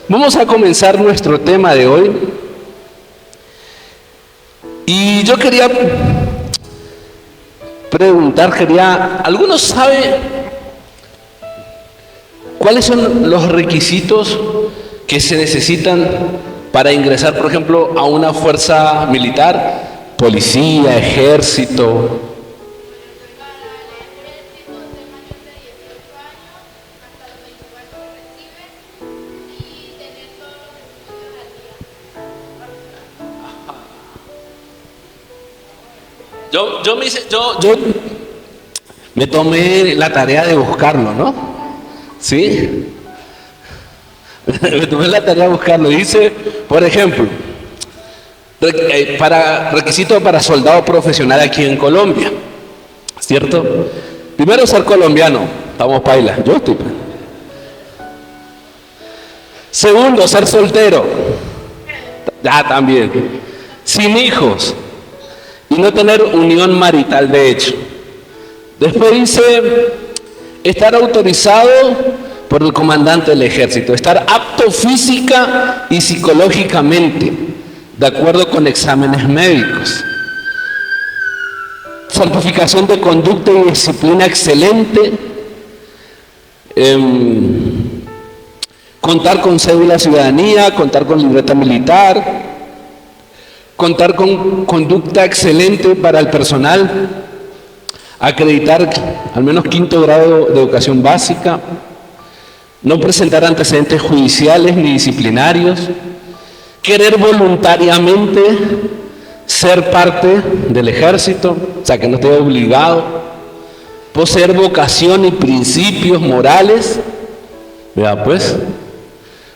Vamos a comenzar nuestro tema de hoy. Y yo quería preguntar, ¿algunos saben cuáles son los requisitos que se necesitan para ingresar, por ejemplo, a una fuerza militar, policía, ejército? Yo me tomé la tarea de buscarlo, ¿no? ¿Sí? Me tomé la tarea de buscarlo. Dice, por ejemplo, requisito para soldado profesional aquí en Colombia, ¿cierto? Primero, ser colombiano. Estamos paila. Yo estoy paila. Segundo, ser soltero. Ya también. Sin hijos. Y no tener unión marital de hecho. Después dice, estar autorizado por el comandante del ejército, estar apto física y psicológicamente, de acuerdo con exámenes médicos. Certificación de conducta y disciplina excelente. Contar con cédula de ciudadanía, contar con libreta militar. Contar con conducta excelente para el personal, acreditar al menos 5º grado de educación básica, no presentar antecedentes judiciales ni disciplinarios, querer voluntariamente ser parte del ejército, o sea, que no esté obligado, poseer vocación y principios morales, vea pues,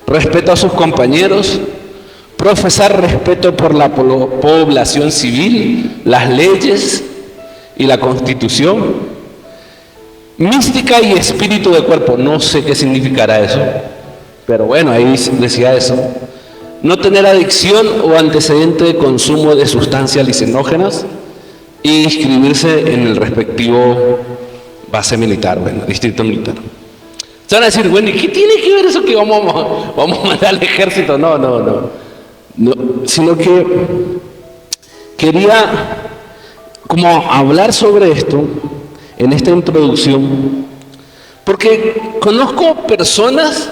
respeto a sus compañeros, profesar respeto por la población civil, las leyes y la Constitución. Mística y espíritu de cuerpo, no sé qué significará eso, pero bueno, ahí decía eso. No tener adicción o antecedente de consumo de sustancias alucinógenas y inscribirse en el respectivo base militar, bueno, distrito militar. Se van a decir, bueno, ¿y qué tiene que ver eso que vamos a mandar al ejército? No, sino que quería como hablar sobre esto en esta introducción, porque conozco personas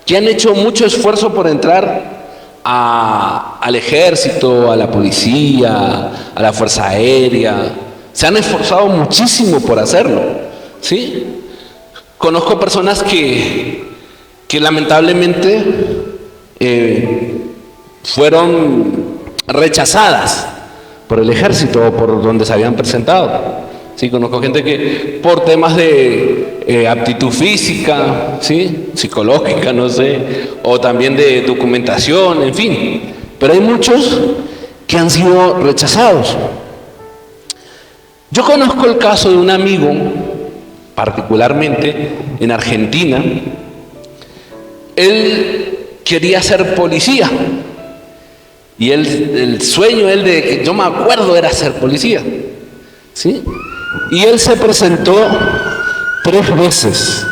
que han hecho mucho esfuerzo por entrar al ejército, a la policía, a la fuerza aérea, se han esforzado muchísimo por hacerlo, ¿sí? Conozco personas que lamentablemente fueron rechazadas por el ejército o por donde se habían presentado. Sí, conozco gente que por temas de aptitud física, ¿sí? Psicológica, no sé, o también de documentación, en fin. Pero hay muchos que han sido rechazados. Yo conozco el caso de un amigo, particularmente en Argentina. Él quería ser policía. Y el sueño, yo me acuerdo, era ser policía, ¿sí? Y él se presentó 3 veces.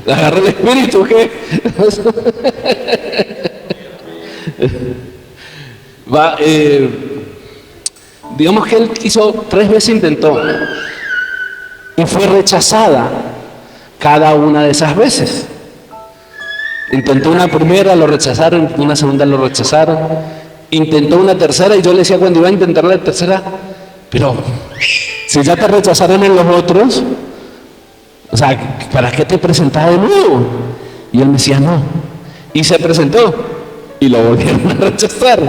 ¿Le agarró el espíritu o qué? Digamos que él 3 veces intentó y fue rechazada cada una de esas veces. Intentó una primera, lo rechazaron, una segunda lo rechazaron, intentó una tercera y yo le decía cuando iba a intentar la tercera, pero si ya te rechazaron en los otros, o sea, ¿para qué te presentas de nuevo? Y él me decía no, y se presentó y lo volvieron a rechazar.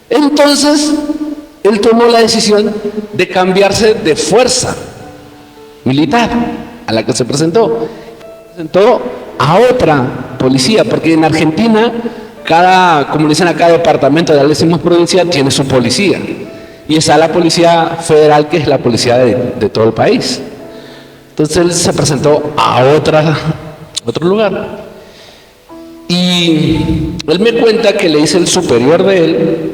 Entonces él tomó la decisión de cambiarse de fuerza militar a la que se presentó a otra policía, porque en Argentina como dicen acá, departamento de la 10ª provincia tiene su policía, y está la policía federal, que es la policía de todo el país. Entonces él se presentó a otro lugar, y él me cuenta que le dice el superior de él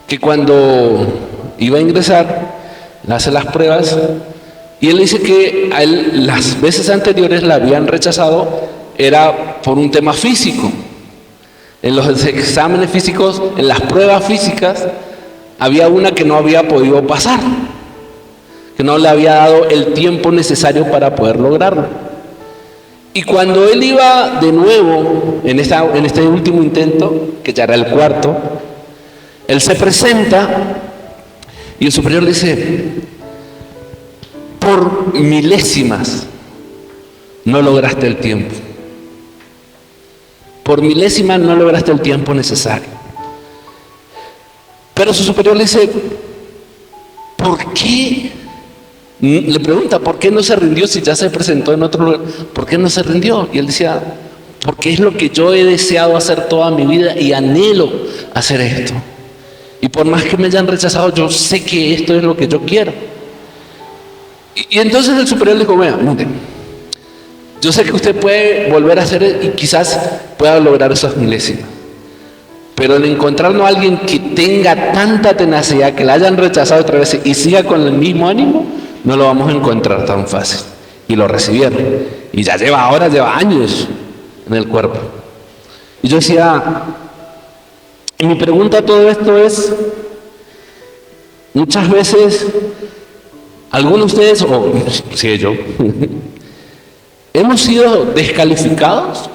que cuando iba a ingresar, le hace las pruebas Y él dice que a él, las veces anteriores la habían rechazado era por un tema físico. En los exámenes físicos, en las pruebas físicas, había una que no había podido pasar, que no le había dado el tiempo necesario para poder lograrlo. Y cuando él iba de nuevo, en este último intento, que ya era el cuarto, él se presenta y el superior le dice: por milésimas no lograste el tiempo. Por milésimas no lograste el tiempo necesario. Pero su superior le dice: ¿por qué? Le pregunta: ¿por qué no se rindió si ya se presentó en otro lugar? ¿Por qué no se rindió? Y él decía: porque es lo que yo he deseado hacer toda mi vida y anhelo hacer esto. Y por más que me hayan rechazado, yo sé que esto es lo que yo quiero. Y entonces el superior le dijo: vea, mire, yo sé que usted puede volver a hacer y quizás pueda lograr esas milésimas. Pero en encontrarnos a alguien que tenga tanta tenacidad, que la hayan rechazado otra vez y siga con el mismo ánimo, no lo vamos a encontrar tan fácil. Y lo recibieron. Y ya lleva años en el cuerpo. Y yo decía, y mi pregunta a todo esto es, muchas veces, algunos de ustedes, o sí, yo, hemos sido descalificados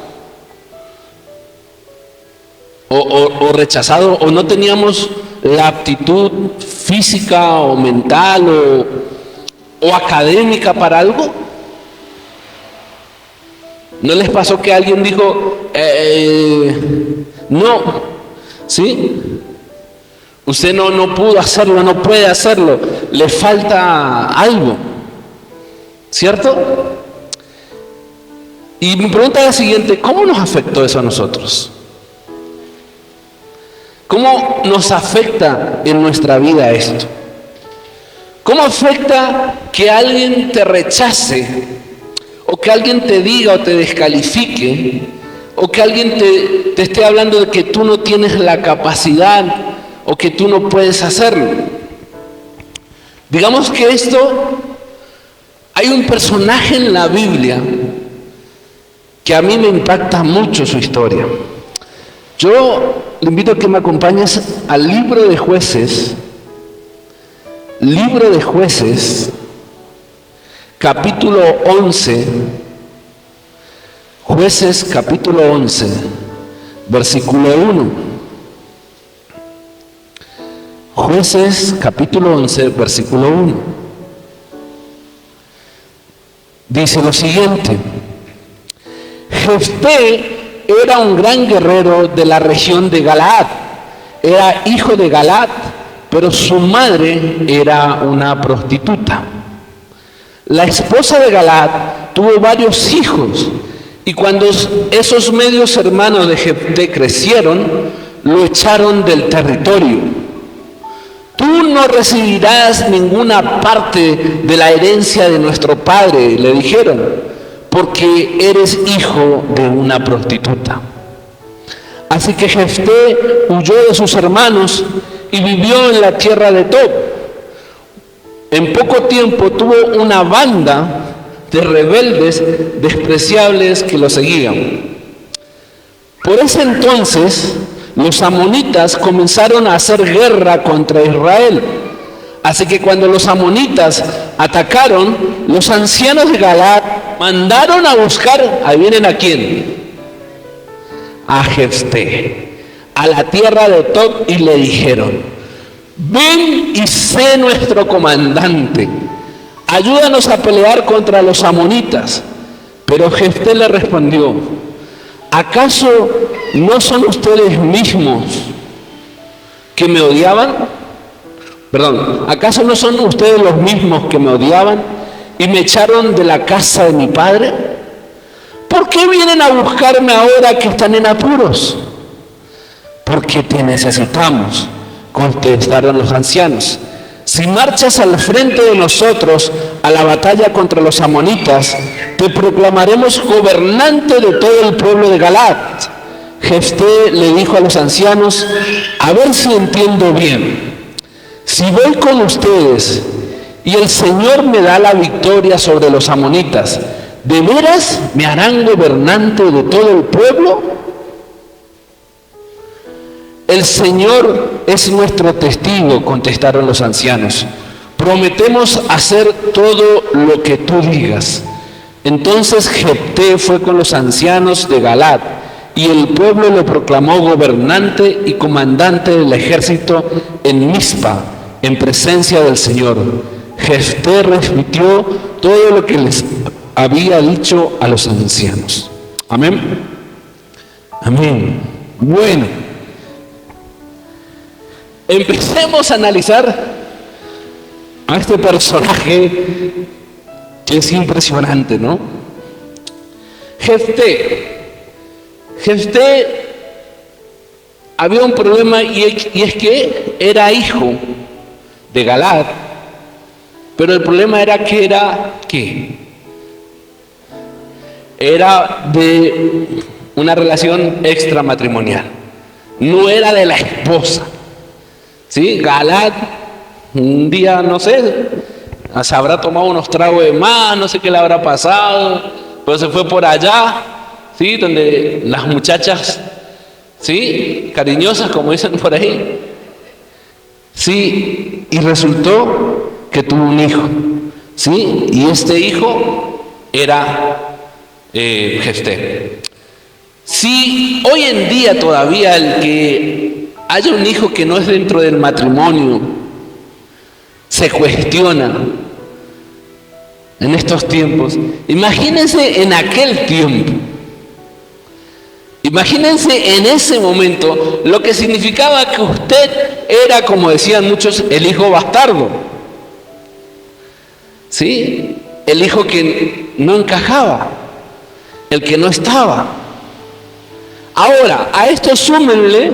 o rechazados, o no teníamos la aptitud física o mental o académica para algo. ¿No les pasó que alguien dijo, no, sí, usted no pudo hacerlo, no puede hacerlo, le falta algo, ¿cierto? Y mi pregunta es la siguiente: ¿cómo nos afectó eso a nosotros? ¿Cómo nos afecta en nuestra vida esto? ¿Cómo afecta que alguien te rechace, o que alguien te diga o te descalifique, o que alguien te esté hablando de que tú no tienes la capacidad o que tú no puedes hacerlo? Digamos que hay un personaje en la Biblia que a mí me impacta mucho su historia. Yo le invito a que me acompañes al libro de Jueces, capítulo 11, Jueces capítulo 11, versículo 1. Jueces capítulo 11, versículo 1. Dice lo siguiente: Jefté era un gran guerrero de la región de Galaad. Era hijo de Galaad, pero su madre era una prostituta. La esposa de Galaad tuvo varios hijos, y cuando esos medios hermanos de Jefté crecieron, lo echaron del territorio. Tú no recibirás ninguna parte de la herencia de nuestro padre, le dijeron, porque eres hijo de una prostituta. Así que Jefté huyó de sus hermanos y vivió en la tierra de Tob. En poco tiempo tuvo una banda de rebeldes despreciables que lo seguían. Por ese entonces, los amonitas comenzaron a hacer guerra contra Israel. Así que cuando los amonitas atacaron, los ancianos de Galaad mandaron a buscar, ¿adivinen a quién? A Jefté, a la tierra de Tob, y le dijeron: ven y sé nuestro comandante, ayúdanos a pelear contra los amonitas. Pero Jefté le respondió: ¿acaso no son ustedes mismos que me odiaban? ¿Acaso no son ustedes los mismos que me odiaban y me echaron de la casa de mi padre? ¿Por qué vienen a buscarme ahora que están en apuros? Porque te necesitamos, contestaron los ancianos. Si marchas al frente de nosotros a la batalla contra los amonitas, te proclamaremos gobernante de todo el pueblo de Galaad. Jefté le dijo a los ancianos: a ver si entiendo bien. Si voy con ustedes y el Señor me da la victoria sobre los amonitas. ¿De veras me harán gobernante de todo el pueblo? El Señor es nuestro testigo, contestaron los ancianos. Prometemos hacer todo lo que tú digas. Entonces Jefté fue con los ancianos de Galaad, y el pueblo lo proclamó gobernante y comandante del ejército en Mizpa, en presencia del Señor. Jefté repitió todo lo que les había dicho a los ancianos. Amén. Amén. Bueno, empecemos a analizar a este personaje que es impresionante, ¿no? Jefté, había un problema y es que era hijo de Galaad, pero el problema era que era de una relación extramatrimonial, no era de la esposa, ¿sí? Galaad un día, no sé, se habrá tomado unos tragos de más, no sé qué le habrá pasado, pero se fue por allá, ¿sí? Donde las muchachas, ¿sí? Cariñosas, como dicen por ahí, ¿sí? Y resultó que tuvo un hijo, ¿sí? Y este hijo era Jefté. Si hoy en día todavía el que haya un hijo que no es dentro del matrimonio se cuestiona en estos tiempos, imagínense en aquel tiempo, imagínense en ese momento lo que significaba que usted era, como decían muchos, el hijo bastardo, ¿sí? El hijo que no encajaba, el que no estaba. Ahora, a esto súmenle,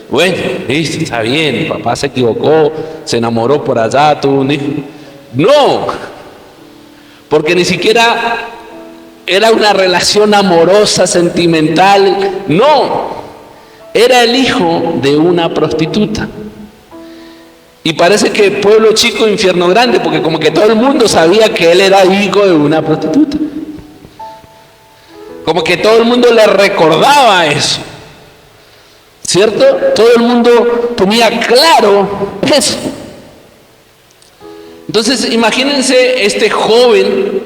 bueno, está bien, papá se equivocó, se enamoró por allá, tuvo un hijo. No, porque ni siquiera era una relación amorosa, sentimental, no, era el hijo de una prostituta. Y parece que pueblo chico, infierno grande, porque como que todo el mundo sabía que él era hijo de una prostituta. Como que todo el mundo le recordaba eso, ¿cierto? Todo el mundo tenía claro eso. Entonces, imagínense este joven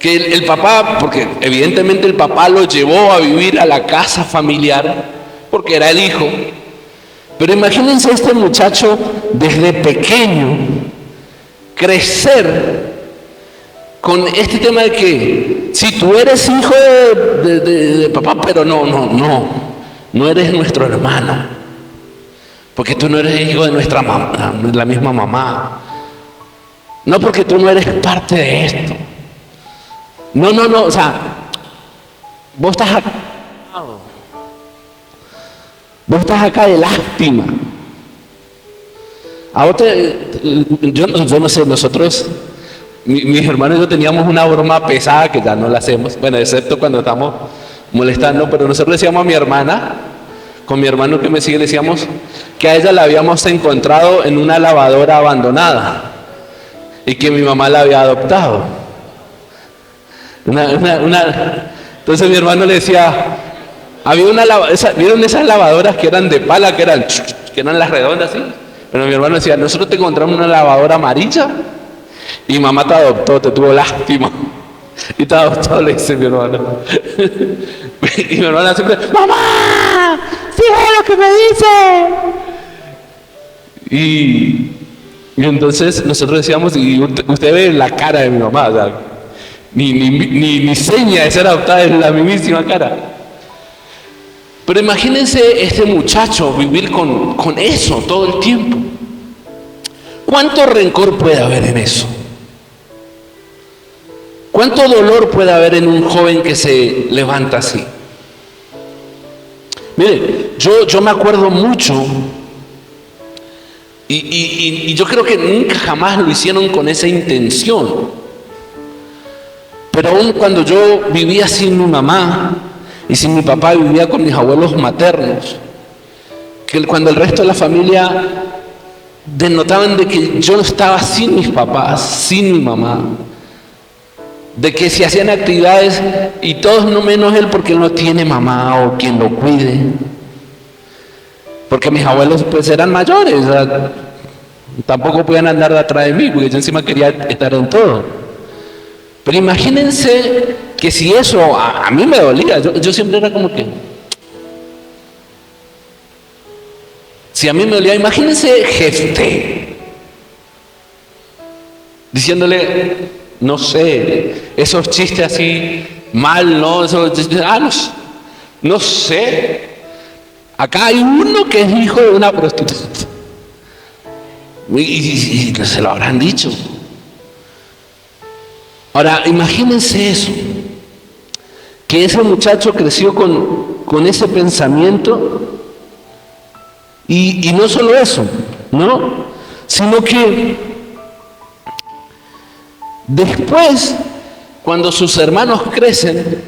que el papá, porque evidentemente el papá lo llevó a vivir a la casa familiar, porque era el hijo. Pero imagínense a este muchacho desde pequeño crecer con este tema de que si tú eres hijo de papá, pero no eres nuestro hermano, porque tú no eres hijo de nuestra mamá, de la misma mamá, no, porque tú no eres parte de esto, no, o sea, vos estás acá de lástima. A vos yo no sé, nosotros, mis hermanos y yo teníamos una broma pesada que ya no la hacemos, bueno, excepto cuando estamos molestando, pero nosotros le decíamos a mi hermana, con mi hermano que me sigue, le decíamos que a ella la habíamos encontrado en una lavadora abandonada y que mi mamá la había adoptado. Entonces mi hermano le decía, había ¿vieron esas lavadoras que eran de pala, que eran las redondas así? Pero mi hermano decía, nosotros te encontramos una lavadora amarilla y mamá te adoptó, te tuvo lástima y te adoptó, le dice mi hermano. Y mi hermana siempre, ¡mamá! ¡Sí es lo que me dice! Y entonces nosotros decíamos, y usted ve la cara de mi mamá, o sea, ni seña de ser adoptada en la mismísima cara. Pero imagínense este muchacho vivir con eso todo el tiempo. ¿Cuánto rencor puede haber en eso? ¿Cuánto dolor puede haber en un joven que se levanta así? Mire, yo me acuerdo mucho, y yo creo que nunca jamás lo hicieron con esa intención. Pero aún cuando yo vivía sin mi mamá y sin mi papá, vivía con mis abuelos maternos, que cuando el resto de la familia denotaban de que yo estaba sin mis papás, sin mi mamá, de que se hacían actividades y todos no menos él porque él no tiene mamá o quien lo cuide, porque mis abuelos pues eran mayores, o sea, tampoco podían andar detrás de mí porque yo encima quería estar en todo. Pero imagínense que si eso a mí me dolía, yo siempre era como que, si a mí me dolía, imagínense Jefté diciéndole, no sé, esos chistes así mal, ¿no? No sé. Acá hay uno que es hijo de una prostituta. Y se lo habrán dicho. Ahora, imagínense eso. Que ese muchacho creció con ese pensamiento. Y no solo eso, ¿no? Sino que después, cuando sus hermanos crecen,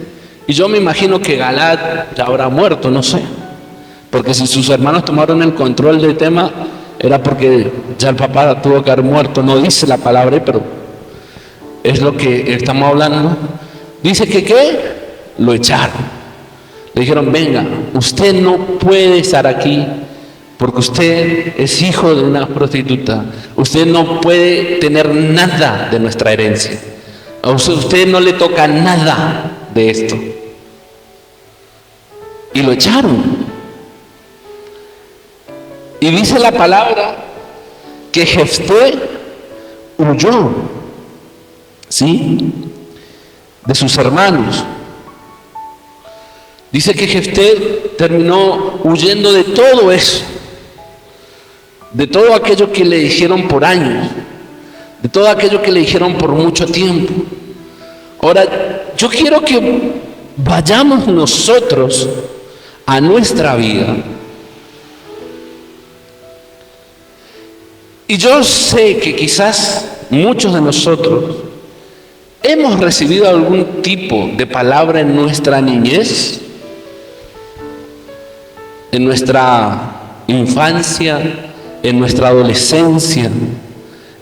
y yo me imagino que Galaad ya habrá muerto, no sé, porque si sus hermanos tomaron el control del tema, era porque ya el papá tuvo que haber muerto, no dice la palabra, pero es lo que estamos hablando. Dice que ¿qué? Lo echaron. Le dijeron, venga, usted no puede estar aquí, porque usted es hijo de una prostituta. Usted no puede tener nada de nuestra herencia. A usted no le toca nada de esto. Y lo echaron. Y dice la palabra que Jefté huyó, ¿sí?, de sus hermanos. Dice que Jefté terminó huyendo de todo eso, de todo aquello que le dijeron por años, de todo aquello que le dijeron por mucho tiempo. Ahora, yo quiero que vayamos nosotros a nuestra vida. Y yo sé que quizás muchos de nosotros hemos recibido algún tipo de palabra en nuestra niñez, en nuestra infancia, en nuestra adolescencia.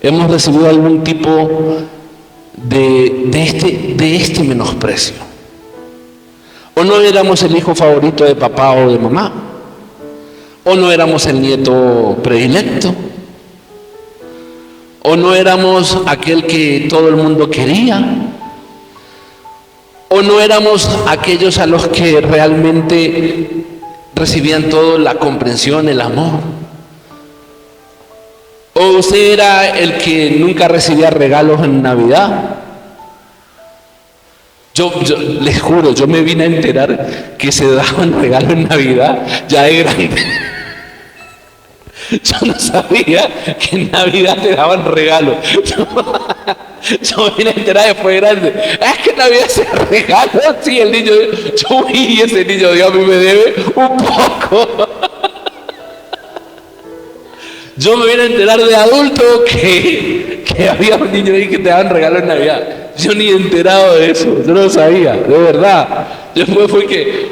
Hemos recibido algún tipo de este menosprecio. O no éramos el hijo favorito de papá o de mamá, o no éramos el nieto predilecto, o no éramos aquel que todo el mundo quería, o no éramos aquellos a los que realmente recibían toda la comprensión, el amor. O usted era el que nunca recibía regalos en Navidad. Yo les juro, yo me vine a enterar que se daban regalos en Navidad ya de grande. Yo no sabía que en Navidad te daban regalos. Yo me vine a enterar después de grande. Es que en Navidad se regaló. Sí, el niño, yo vi ese niño, Dios, a mí me debe un poco. Yo me vine a enterar de adulto que había un niño ahí que te daban regalos en Navidad. Yo ni enterado de eso, yo no lo sabía, de verdad. Después fue que,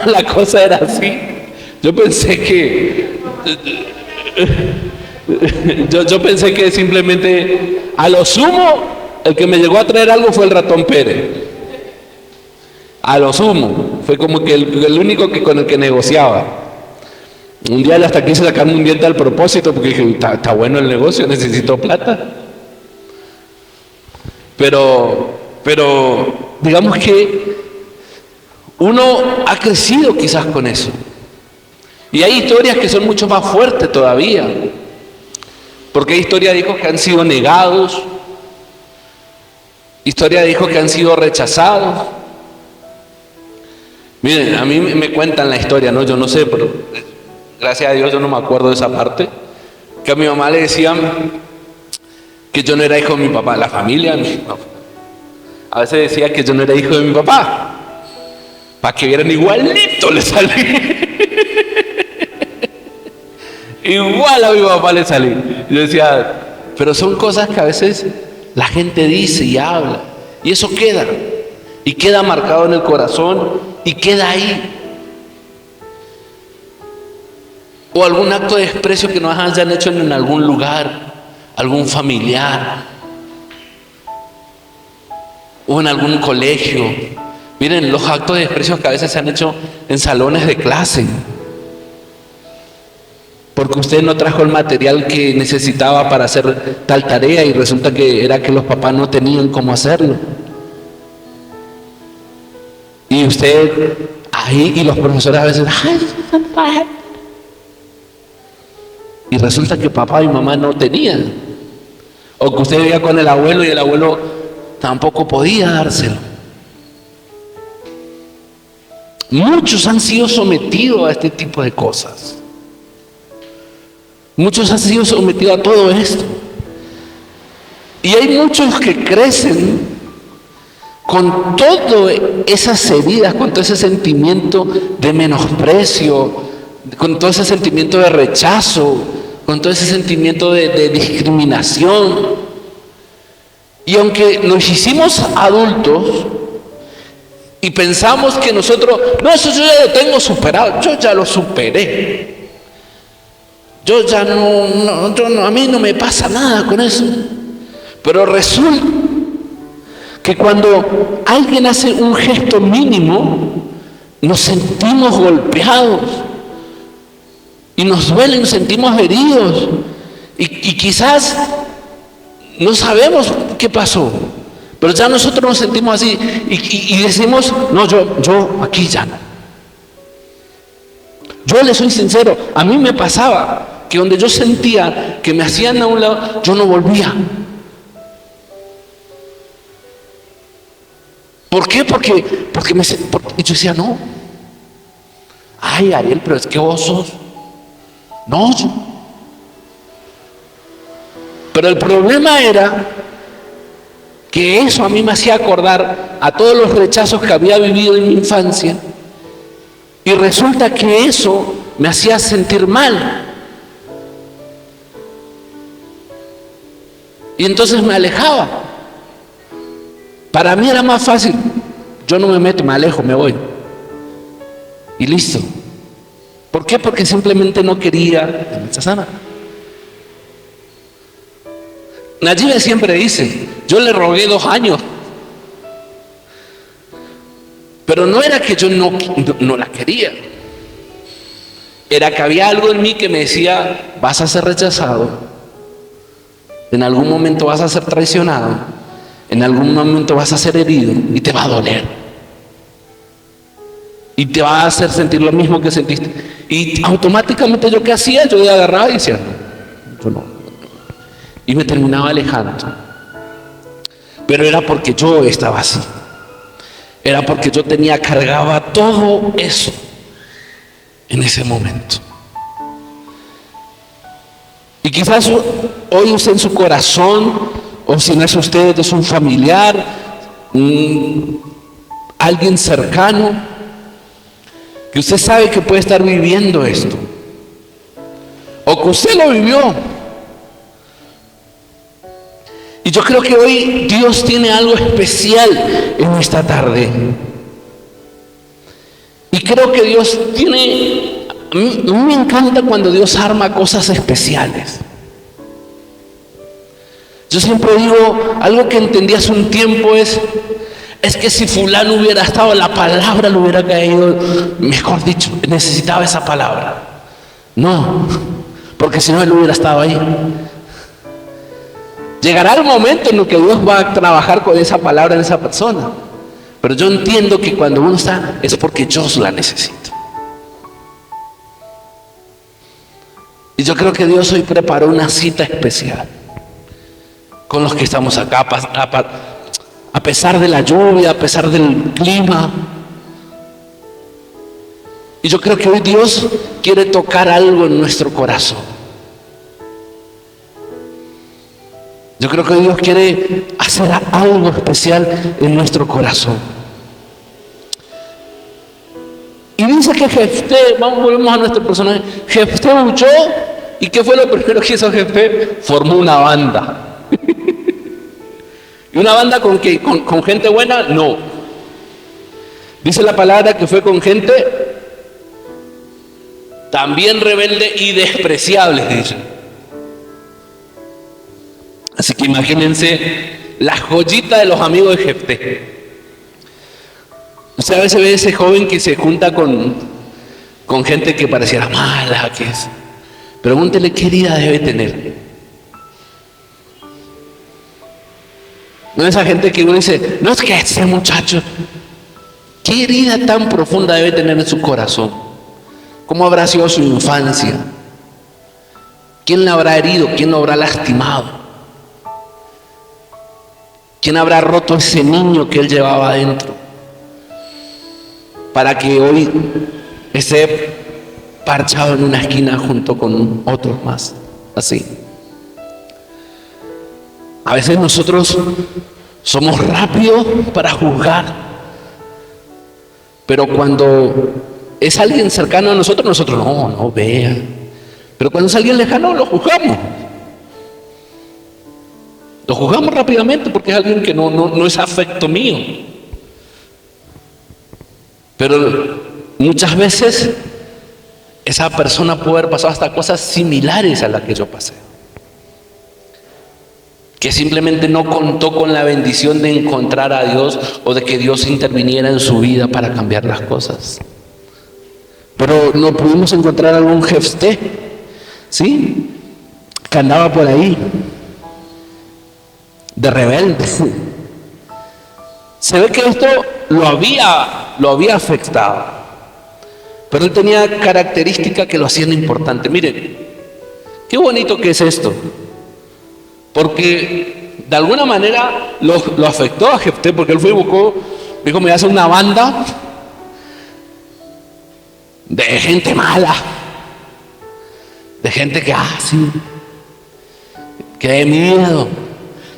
la cosa era así. Yo pensé que, yo pensé que simplemente, a lo sumo, el que me llegó a traer algo fue el ratón Pérez. A lo sumo, fue como que el único con el que negociaba. Un día hasta quise sacarme un diente al propósito porque dije, está bueno el negocio, necesito plata. Pero digamos que uno ha crecido quizás con eso. Y hay historias que son mucho más fuertes todavía. Porque hay historias de hijos que han sido negados, historias de hijos que han sido rechazados. Miren, a mí me cuentan la historia, ¿no? Yo no sé, pero gracias a Dios yo no me acuerdo de esa parte. Que a mi mamá le decían que yo no era hijo de mi papá, la familia. No. A veces decía que yo no era hijo de mi papá, para que vieran igualito le salí. Igual a mi papá le salí. Yo decía, pero son cosas que a veces la gente dice y habla, y eso queda, y queda marcado en el corazón, y queda ahí. O algún acto de desprecio que nos hayan hecho en algún lugar, algún familiar, o en algún colegio. Miren los actos de desprecio que a veces se han hecho en salones de clase, porque usted no trajo el material que necesitaba para hacer tal tarea y resulta que era que los papás no tenían cómo hacerlo. Y usted ahí, y los profesores a veces, ay, y resulta que papá y mamá no tenían. O que usted vivía con el abuelo y el abuelo tampoco podía dárselo. Muchos han sido sometidos a este tipo de cosas. Muchos han sido sometidos a todo esto. Y hay muchos que crecen con todas esas heridas, con todo ese sentimiento de menosprecio, con todo ese sentimiento de rechazo, con todo ese sentimiento de discriminación. Y aunque nos hicimos adultos y pensamos que nosotros, no, eso yo ya lo tengo superado, yo ya lo superé. Yo ya no, a mí no me pasa nada con eso. Pero resulta que cuando alguien hace un gesto mínimo, nos sentimos golpeados y nos duele, nos sentimos heridos y quizás no sabemos qué pasó, pero ya nosotros nos sentimos así y decimos, no, yo aquí ya no. Yo le soy sincero, a mí me pasaba que donde yo sentía que me hacían a un lado, yo no volvía. ¿Por qué? Porque yo decía, no. Ay, Ariel, pero es que vos sos. No, yo. Pero el problema era que eso a mí me hacía acordar a todos los rechazos que había vivido en mi infancia. Y resulta que eso me hacía sentir mal. Y entonces me alejaba. Para mí era más fácil. Yo no me meto, me alejo, me voy. Y listo. ¿Por qué? Porque simplemente no quería rechazar. Nayibe siempre dice, yo le rogué 2 años. Pero no era que yo no la quería. Era que había algo en mí que me decía, vas a ser rechazado. En algún momento vas a ser traicionado. En algún momento vas a ser herido y te va a doler. Y te va a hacer sentir lo mismo que sentiste. Y automáticamente yo qué hacía, yo agarraba y decía, no, yo no. Y me terminaba alejando. Pero era porque yo estaba así. Era porque yo cargaba todo eso en ese momento. Y quizás hoy usted en su corazón, o si no es usted, es un familiar, alguien cercano, que usted sabe que puede estar viviendo esto, o que usted lo vivió. Y yo creo que hoy Dios tiene algo especial en esta tarde. Y creo que Dios tiene, a mí me encanta cuando Dios arma cosas especiales. Yo siempre digo, algo que entendí hace un tiempo es que si fulano hubiera estado, la palabra le hubiera caído, mejor dicho, necesitaba esa palabra. No, porque si no él hubiera estado ahí. Llegará el momento en el que Dios va a trabajar con esa palabra en esa persona. Pero yo entiendo que cuando uno está, es porque Dios la necesita. Y yo creo que Dios hoy preparó una cita especial con los que estamos acá, a pesar de la lluvia, a pesar del clima. Y yo creo que hoy Dios quiere tocar algo en nuestro corazón. Yo creo que Dios quiere hacer algo especial en nuestro corazón. Y dice que Jefté, volvemos a nuestro personaje, Jefté huyó, ¿y qué fue lo primero que hizo Jefté? Formó una banda. ¿Y una banda con qué? ¿Con gente buena? No. Dice la palabra que fue con gente también rebelde y despreciable, dice. Así que imagínense la joyita de los amigos de Jefté. O sea, a veces ve ese joven que se junta con gente que pareciera mala, que es. Pregúntele qué herida debe tener. No esa gente que uno dice, no es que ese muchacho, qué herida tan profunda debe tener en su corazón. ¿Cómo habrá sido su infancia? ¿Quién le habrá herido? ¿Quién lo habrá lastimado? ¿Quién habrá roto ese niño que él llevaba adentro? Para que hoy esté parchado en una esquina junto con otros más. Así. A veces nosotros somos rápidos para juzgar. Pero cuando es alguien cercano a nosotros no vea. Pero cuando es alguien lejano, lo juzgamos. Lo juzgamos rápidamente porque es alguien que no es afecto mío. Pero muchas veces esa persona puede haber pasado hasta cosas similares a las que yo pasé. Que simplemente no contó con la bendición de encontrar a Dios o de que Dios interviniera en su vida para cambiar las cosas. Pero no pudimos encontrar algún Jefté, ¿sí? Que andaba por ahí de rebelde. Se ve que esto lo había afectado, pero él tenía características que lo hacían importante. Miren, qué bonito que es esto, porque de alguna manera lo afectó a Jefté, porque él fue y buscó, dijo, me voy a hacer una banda de gente mala, de gente que sí, que de miedo.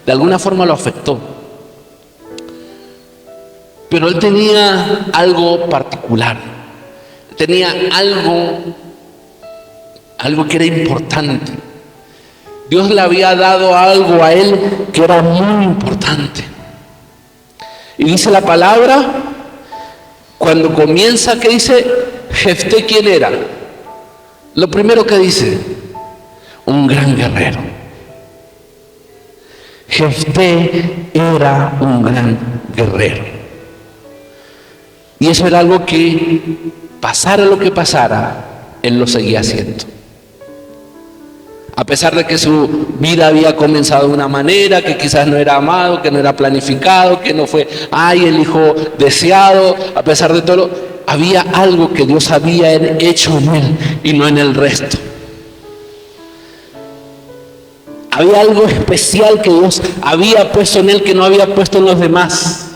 De alguna forma lo afectó. Pero él tenía algo particular. Tenía algo que era importante. Dios le había dado algo a él que era muy importante. Y dice la palabra, cuando comienza, ¿qué dice? Jefté, ¿quién era? Lo primero que dice, un gran guerrero. Jefté era un gran guerrero. Y eso era algo que, pasara lo que pasara, él lo seguía haciendo. A pesar de que su vida había comenzado de una manera, que quizás no era amado, que no era planificado, que no fue, el hijo deseado, a pesar de todo, había algo que Dios había hecho en él y no en el resto. Había algo especial que Dios había puesto en él que no había puesto en los demás.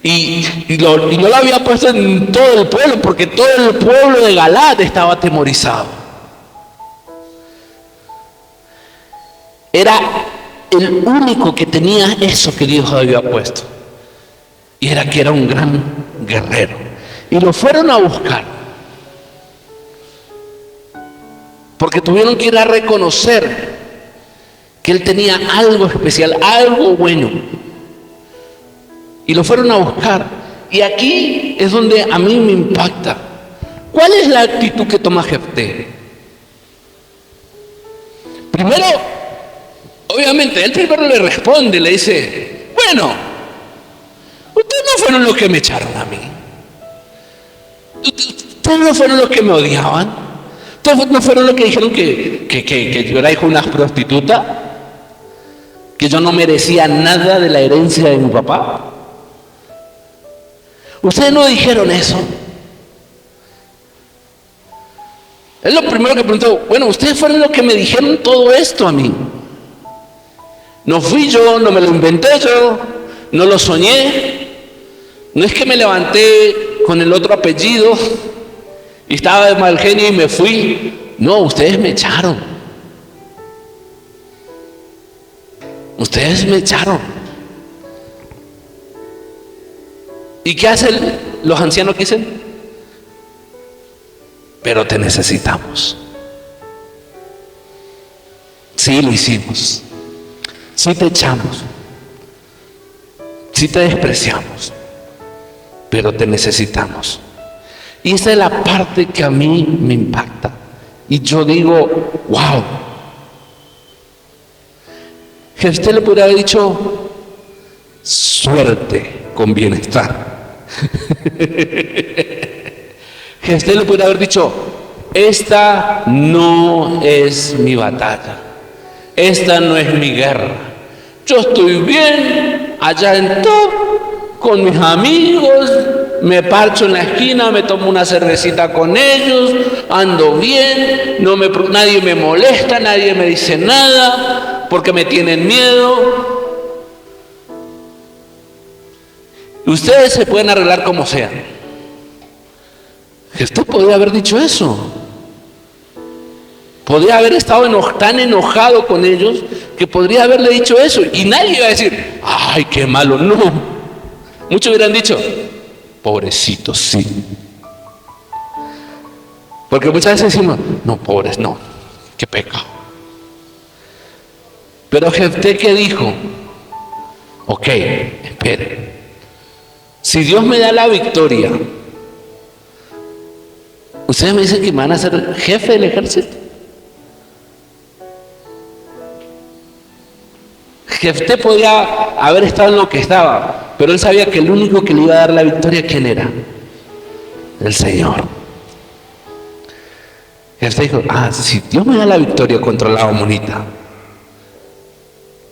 Y no lo había puesto en todo el pueblo, porque todo el pueblo de Galaad estaba atemorizado. Era el único que tenía eso que Dios había puesto. Y era que era un gran guerrero. Y lo fueron a buscar. Porque tuvieron que ir a reconocer que él tenía algo especial, algo bueno. Y lo fueron a buscar. Y aquí es donde a mí me impacta. ¿Cuál es la actitud que toma Jefté? Primero, obviamente, él primero le responde, le dice, bueno, ustedes no fueron los que me echaron a mí. Ustedes no fueron los que me odiaban. Ustedes no fueron los que dijeron que yo era hijo de una prostituta, que yo no merecía nada de la herencia de mi papá. Ustedes no dijeron eso. Es lo primero que preguntó. Bueno, ustedes fueron los que me dijeron todo esto a mí. No fui yo, no me lo inventé yo, no lo soñé. No es que me levanté con el otro apellido y estaba de mal genio y me fui. No, ustedes me echaron. Ustedes me echaron. ¿Y qué hacen los ancianos que dicen? Pero te necesitamos. Sí, lo hicimos. Sí te echamos. Sí te despreciamos. Pero te necesitamos. Y esa es la parte que a mí me impacta. Y yo digo, wow. Jefté le podría haber dicho, suerte con bienestar. Jefté le podría haber dicho, esta no es mi batalla, esta no es mi guerra. Yo estoy bien allá en Top con mis amigos, me parcho en la esquina, me tomo una cervecita con ellos, ando bien, nadie me molesta, nadie me dice nada porque me tienen miedo. Ustedes se pueden arreglar como sean. Usted podría haber dicho eso. Podría haber estado tan enojado con ellos que podría haberle dicho eso. Y nadie iba a decir, ay, qué malo. No. Muchos hubieran dicho, pobrecito, sí. Porque muchas veces decimos, no, pobres, no. Qué pecado. Pero Jefté, ¿qué dijo? Ok, espere. Si Dios me da la victoria, ustedes me dicen que me van a ser jefe del ejército. Jefté podía haber estado en lo que estaba, pero él sabía que el único que le iba a dar la victoria, ¿quién era? El Señor. Jefté dijo, si Dios me da la victoria contra la amonita.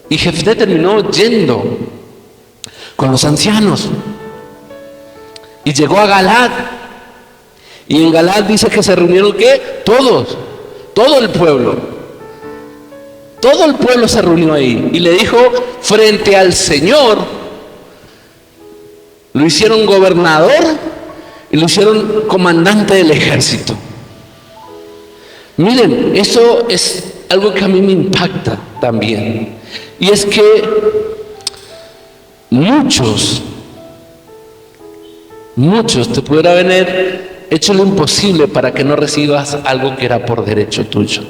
Y Jefté terminó yendo con los ancianos y llegó a Galad. Y en Galad dice que se reunieron, ¿qué? Todos, todo el pueblo. Todo el pueblo se reunió ahí y le dijo frente al Señor, lo hicieron gobernador y lo hicieron comandante del ejército. Miren, eso es algo que a mí me impacta también. Y es que muchos te pudieran haber hecho lo imposible para que no recibas algo que era por derecho tuyo.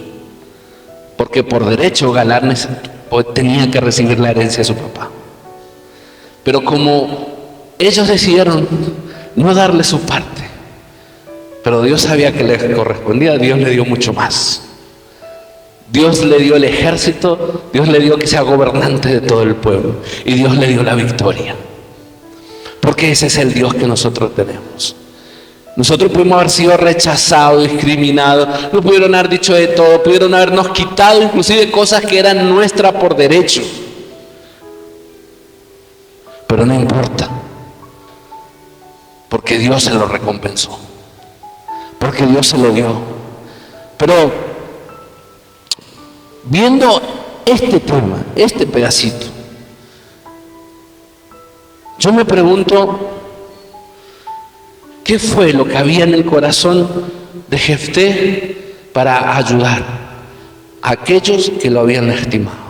Porque por derecho Galad tenía que recibir la herencia de su papá. Pero como ellos decidieron no darle su parte, pero Dios sabía que le correspondía, Dios le dio mucho más. Dios le dio el ejército, Dios le dio que sea gobernante de todo el pueblo y Dios le dio la victoria. Porque ese es el Dios que nosotros tenemos. Nosotros pudimos haber sido rechazados, discriminados, nos pudieron haber dicho de todo, pudieron habernos quitado inclusive cosas que eran nuestras por derecho. Pero no importa, porque Dios se lo recompensó, porque Dios se lo dio. Pero viendo este tema, este pedacito, yo me pregunto, ¿qué fue lo que había en el corazón de Jefté para ayudar a aquellos que lo habían lastimado?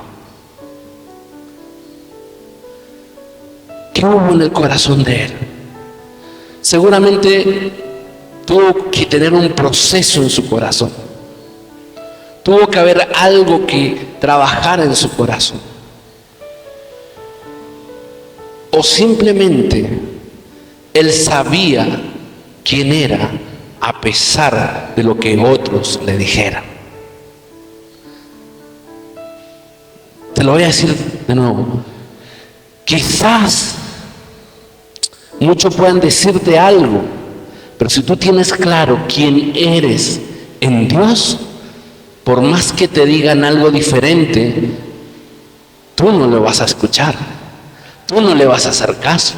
¿Qué hubo en el corazón de él? Seguramente tuvo que tener un proceso en su corazón. Tuvo que haber algo que trabajar en su corazón. O simplemente él sabía quién era a pesar de lo que otros le dijeran. Te lo voy a decir de nuevo. Quizás muchos puedan decirte algo, pero si tú tienes claro quién eres en Dios, por más que te digan algo diferente, tú no lo vas a escuchar, tú no le vas a hacer caso,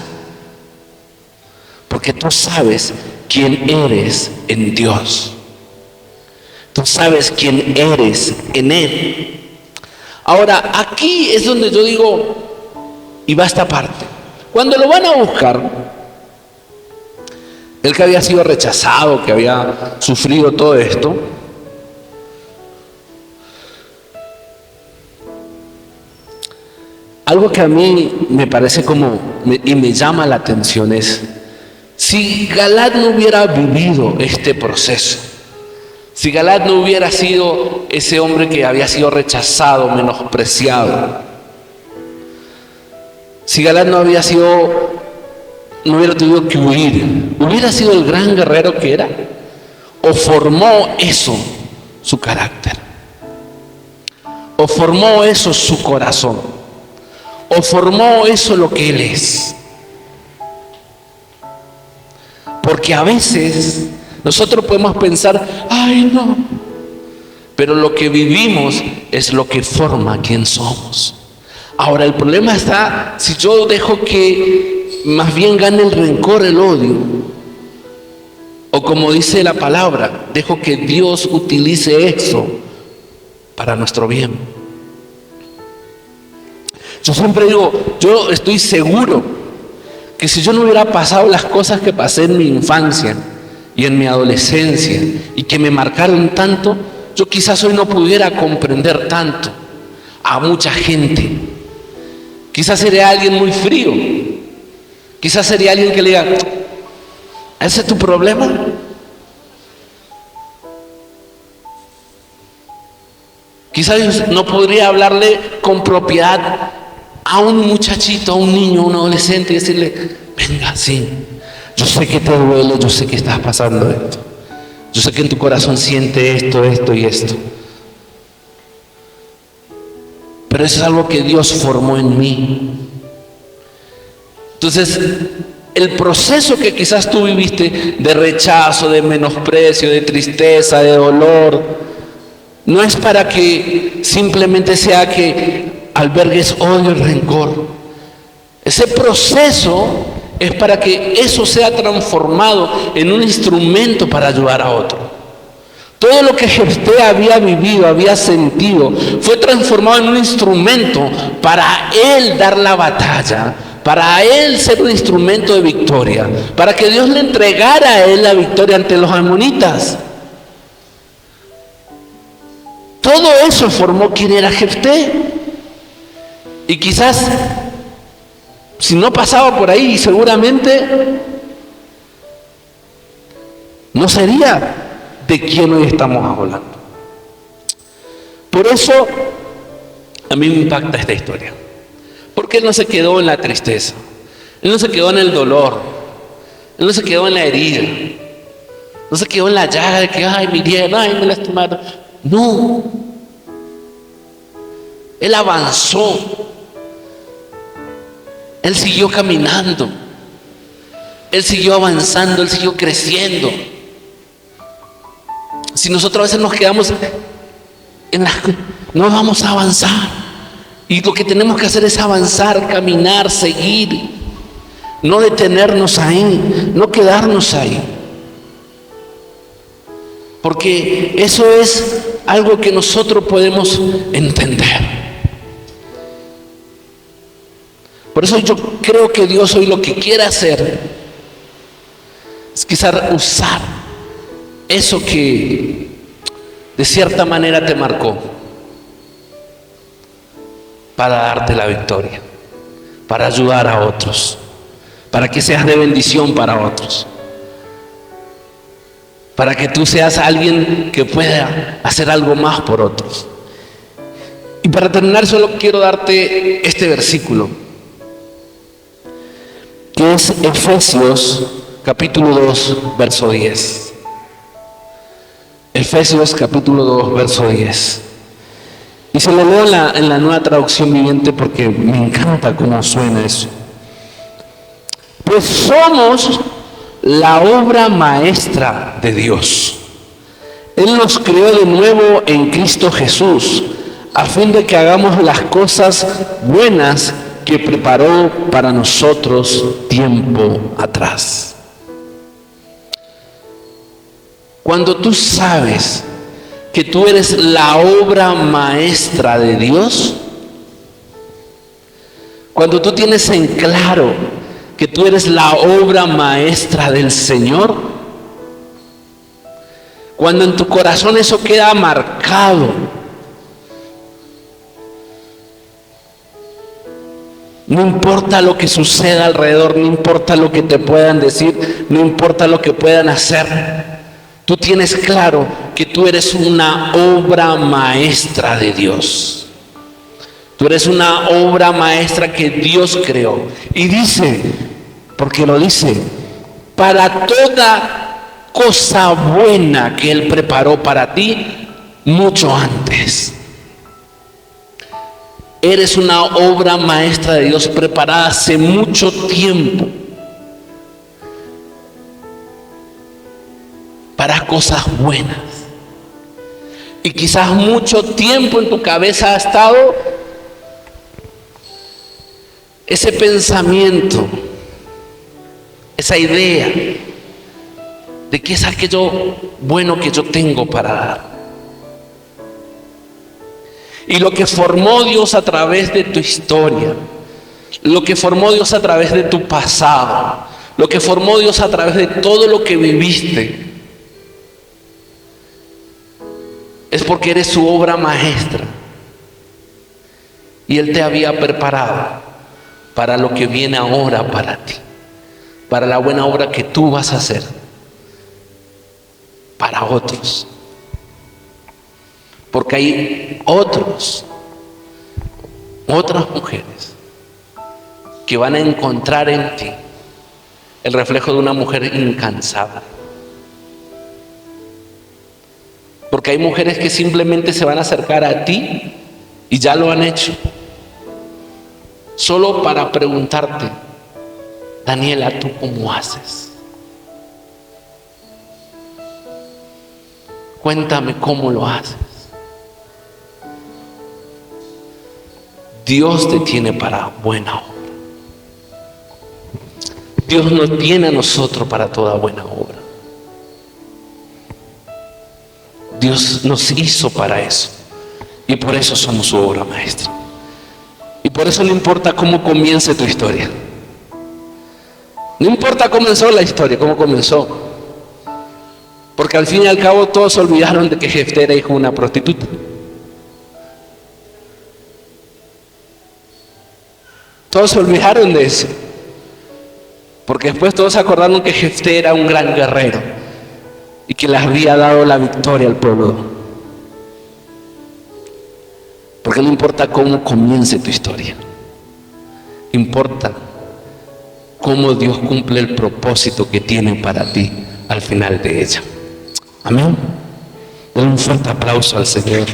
porque tú sabes quién eres en Dios. Tú sabes quién eres en Él. Ahora, aquí es donde yo digo, y va esta parte. Cuando lo van a buscar, él que había sido rechazado, que había sufrido todo esto, algo que a mí me parece y me llama la atención es, si Galad no hubiera vivido este proceso, si Galad no hubiera sido ese hombre que había sido rechazado, menospreciado, si Galad no había sido no hubiera tenido que huir, hubiera sido el gran guerrero que era, o formó eso su carácter, o formó eso su corazón, o formó eso lo que él es. Porque a veces nosotros podemos pensar, ay no, pero lo que vivimos es lo que forma quién somos. Ahora el problema está si yo dejo que más bien gane el rencor, el odio, o como dice la palabra, dejo que Dios utilice eso para nuestro bien. Yo siempre digo, yo estoy seguro que si yo no hubiera pasado las cosas que pasé en mi infancia y en mi adolescencia y que me marcaron tanto, yo quizás hoy no pudiera comprender tanto a mucha gente. Quizás sería alguien muy frío, quizás sería alguien que le diga, ¿ese es tu problema? Quizás no podría hablarle con propiedad a un muchachito, a un niño, a un adolescente y decirle, venga, sí, yo sé que te duele, yo sé que estás pasando esto, yo sé que en tu corazón siente esto, esto y esto, pero eso es algo que Dios formó en mí. Entonces, el proceso que quizás tú viviste de rechazo, de menosprecio, de tristeza, de dolor, no es para que simplemente sea que albergues odio y rencor. Ese proceso es para que eso sea transformado en un instrumento para ayudar a otro. Todo lo que Jefté había vivido, había sentido, fue transformado en un instrumento para él dar la batalla, para él ser un instrumento de victoria, para que Dios le entregara a él la victoria ante los amonitas. Todo eso formó quien era Jefté. Y quizás, si no pasaba por ahí, seguramente no sería de quien hoy estamos hablando. Por eso, a mí me impacta esta historia. Porque él no se quedó en la tristeza, él no se quedó en el dolor, él no se quedó en la herida, no se quedó en la llaga de que, ay, me hirieron, ay, me lastimaron. No, él avanzó, él siguió caminando, él siguió avanzando, él siguió creciendo. Si nosotros a veces nos quedamos no vamos a avanzar, y lo que tenemos que hacer es avanzar, caminar, seguir, no detenernos ahí, no quedarnos ahí, porque eso es algo que nosotros podemos entender. Por eso yo creo que Dios hoy lo que quiere hacer es quizás usar eso que de cierta manera te marcó para darte la victoria, para ayudar a otros, para que seas de bendición para otros, para que tú seas alguien que pueda hacer algo más por otros. Y para terminar, solo quiero darte este versículo, que es Efesios capítulo 2, verso 10. Efesios capítulo 2, verso 10. Y se lo leo en la Nueva Traducción Viviente porque me encanta cómo suena eso. Pues somos la obra maestra de Dios. Él nos creó de nuevo en Cristo Jesús, a fin de que hagamos las cosas buenas que preparó para nosotros tiempo atrás. Cuando tú sabes que tú eres la obra maestra de Dios, cuando tú tienes en claro que tú eres la obra maestra del Señor, cuando en tu corazón eso queda marcado, no importa lo que suceda alrededor, no importa lo que te puedan decir, no importa lo que puedan hacer, tú tienes claro que tú eres una obra maestra de Dios. Tú eres una obra maestra que Dios creó. Y dice porque lo dice, para toda cosa buena que Él preparó para ti mucho antes. Eres una obra maestra de Dios preparada hace mucho tiempo para cosas buenas. Y quizás mucho tiempo en tu cabeza ha estado ese pensamiento, esa idea de qué es aquello bueno que yo tengo para dar. Y lo que formó Dios a través de tu historia, lo que formó Dios a través de tu pasado, lo que formó Dios a través de todo lo que viviste, es porque eres su obra maestra. Y Él te había preparado para lo que viene ahora para ti, para la buena obra que tú vas a hacer para otros. Porque hay otras mujeres que van a encontrar en ti el reflejo de una mujer incansable. Porque hay mujeres que simplemente se van a acercar a ti, y ya lo han hecho, solo para preguntarte: Daniela, ¿tú cómo haces? Cuéntame cómo lo haces. Dios te tiene para buena obra. Dios nos tiene a nosotros para toda buena obra. Dios nos hizo para eso, y por eso somos su obra maestra. Y por eso no importa cómo comience tu historia. No importa cómo comenzó la historia, cómo comenzó. Porque al fin y al cabo todos se olvidaron de que Jefté era hijo de una prostituta. Todos se olvidaron de eso. Porque después todos se acordaron que Jefté era un gran guerrero y que le había dado la victoria al pueblo. Porque no importa cómo comience tu historia, importa cómo Dios cumple el propósito que tiene para ti al final de ella. Amén. Denle un fuerte aplauso al Señor.